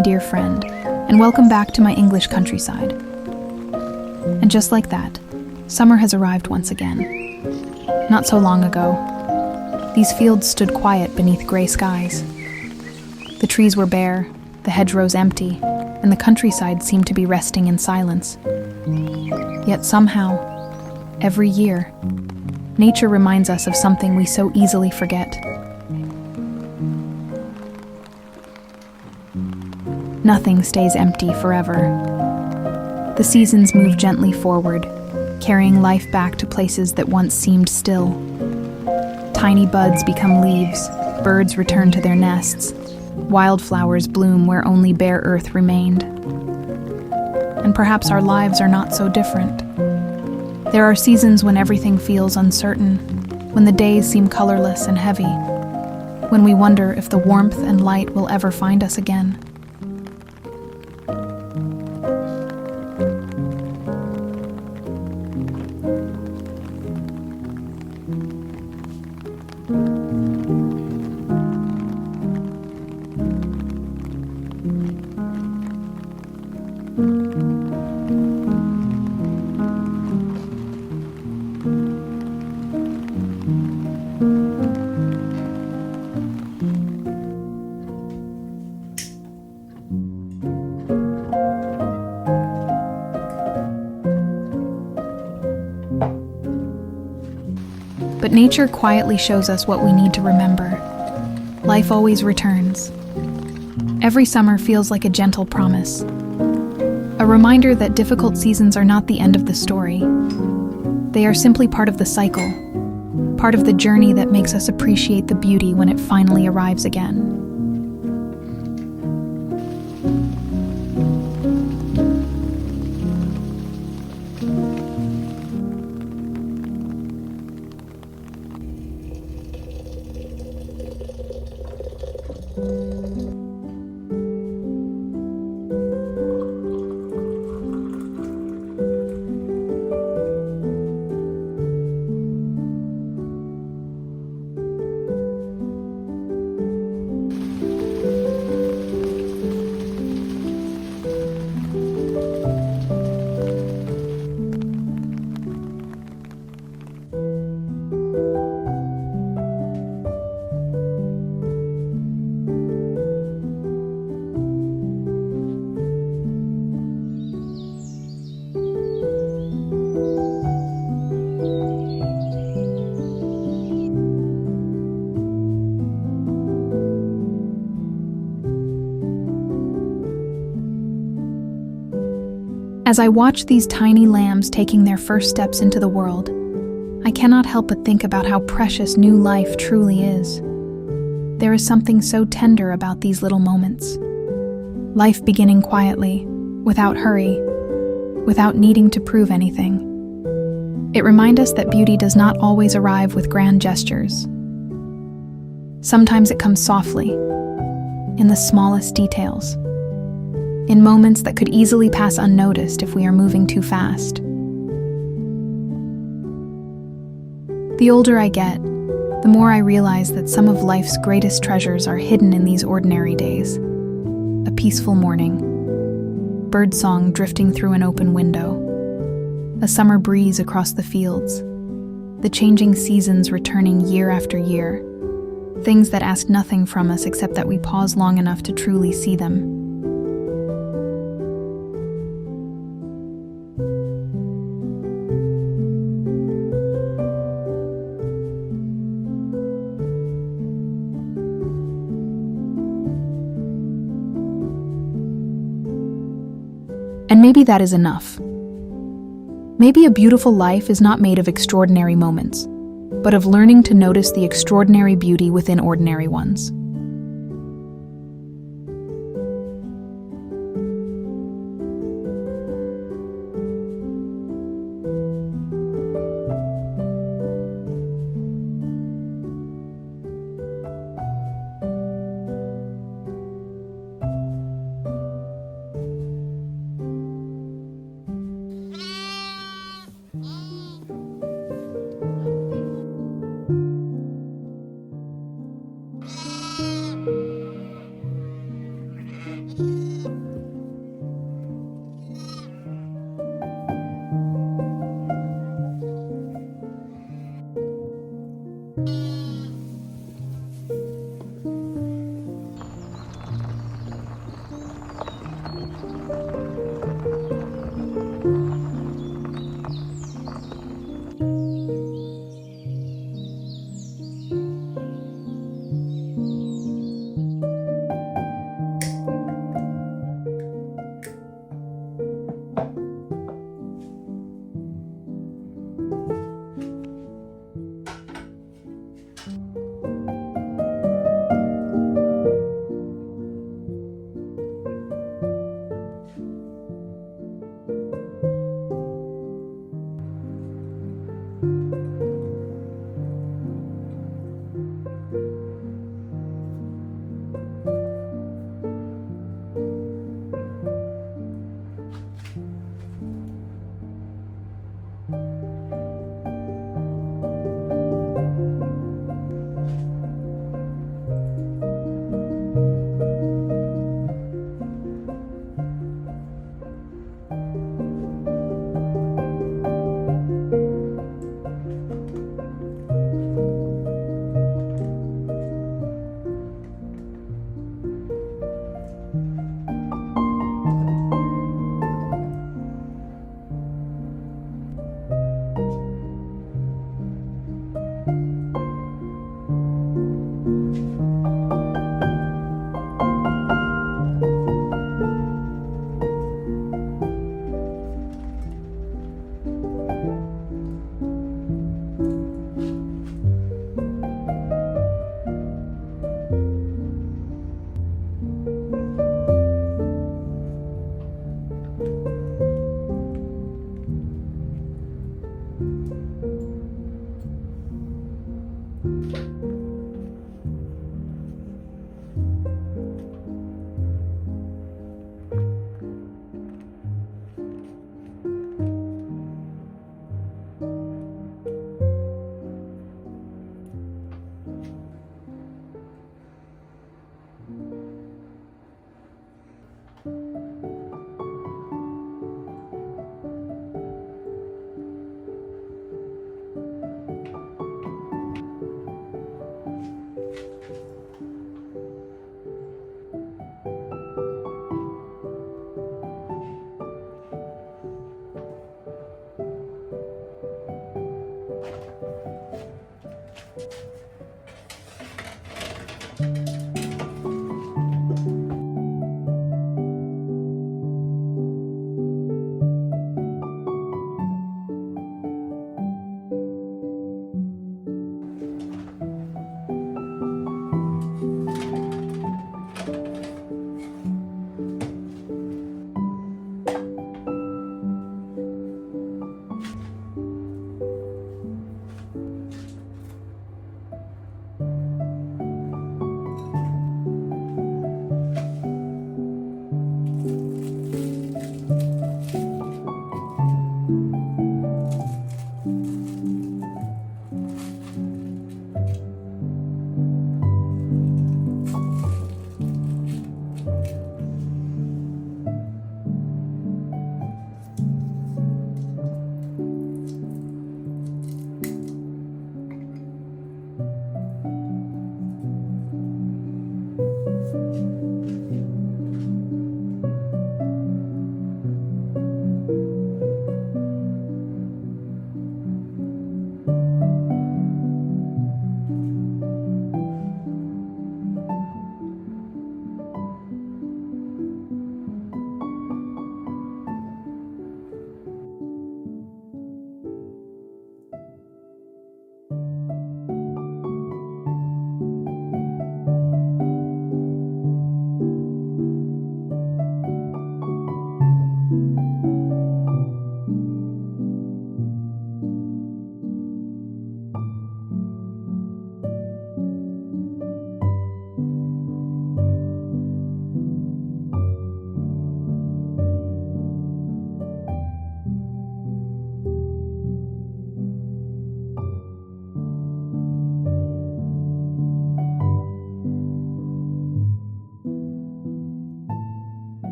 my dear friend, and welcome back to my English countryside. And just like that, summer has arrived once again. Not so long ago, these fields stood quiet beneath gray skies. The trees were bare, the hedgerows empty, and the countryside seemed to be resting in silence. Yet somehow, every year, nature reminds us of something we so easily forget. Nothing stays empty forever. The seasons move gently forward, carrying life back to places that once seemed still. Tiny buds become leaves, birds return to their nests, wildflowers bloom where only bare earth remained. And perhaps our lives are not so different. There are seasons when everything feels uncertain, when the days seem colorless and heavy, when we wonder if the warmth and light will ever find us again. But nature quietly shows us what we need to remember. Life always returns. Every summer feels like a gentle promise. A reminder that difficult seasons are not the end of the story. They are simply part of the cycle, part of the journey that makes us appreciate the beauty when it finally arrives again. As I watch these tiny lambs taking their first steps into the world, I cannot help but think about how precious new life truly is. There is something so tender about these little moments. Life beginning quietly, without hurry, without needing to prove anything. It reminds us that beauty does not always arrive with grand gestures. Sometimes it comes softly, in the smallest details. In moments that could easily pass unnoticed if we are moving too fast. The older I get, the more I realize that some of life's greatest treasures are hidden in these ordinary days. A peaceful morning, birdsong drifting through an open window, a summer breeze across the fields, the changing seasons returning year after year, things that ask nothing from us except that we pause long enough to truly see them. And maybe that is enough. Maybe a beautiful life is not made of extraordinary moments, but of learning to notice the extraordinary beauty within ordinary ones.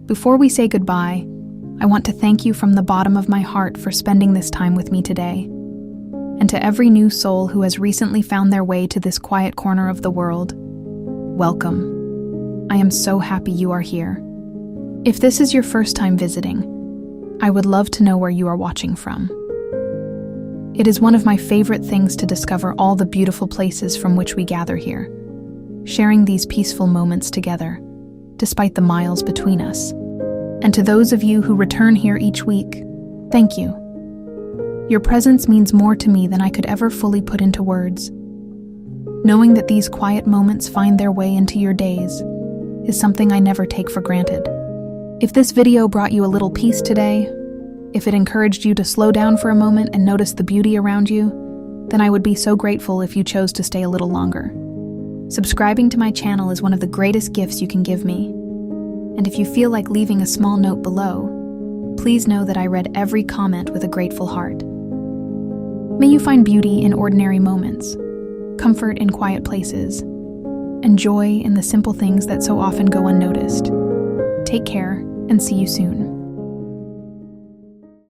Before we say goodbye, I want to thank you from the bottom of my heart for spending this time with me today. And to every new soul who has recently found their way to this quiet corner of the world, welcome. I am so happy you are here. If this is your first time visiting, I would love to know where you are watching from. It is one of my favorite things to discover all the beautiful places from which we gather here, sharing these peaceful moments together, despite the miles between us. And to those of you who return here each week, thank you. Your presence means more to me than I could ever fully put into words. Knowing that these quiet moments find their way into your days is something I never take for granted. If this video brought you a little peace today, if it encouraged you to slow down for a moment and notice the beauty around you, then I would be so grateful if you chose to stay a little longer. Subscribing to my channel is one of the greatest gifts you can give me. And if you feel like leaving a small note below, please know that I read every comment with a grateful heart. May you find beauty in ordinary moments, comfort in quiet places, and joy in the simple things that so often go unnoticed. Take care, and see you soon.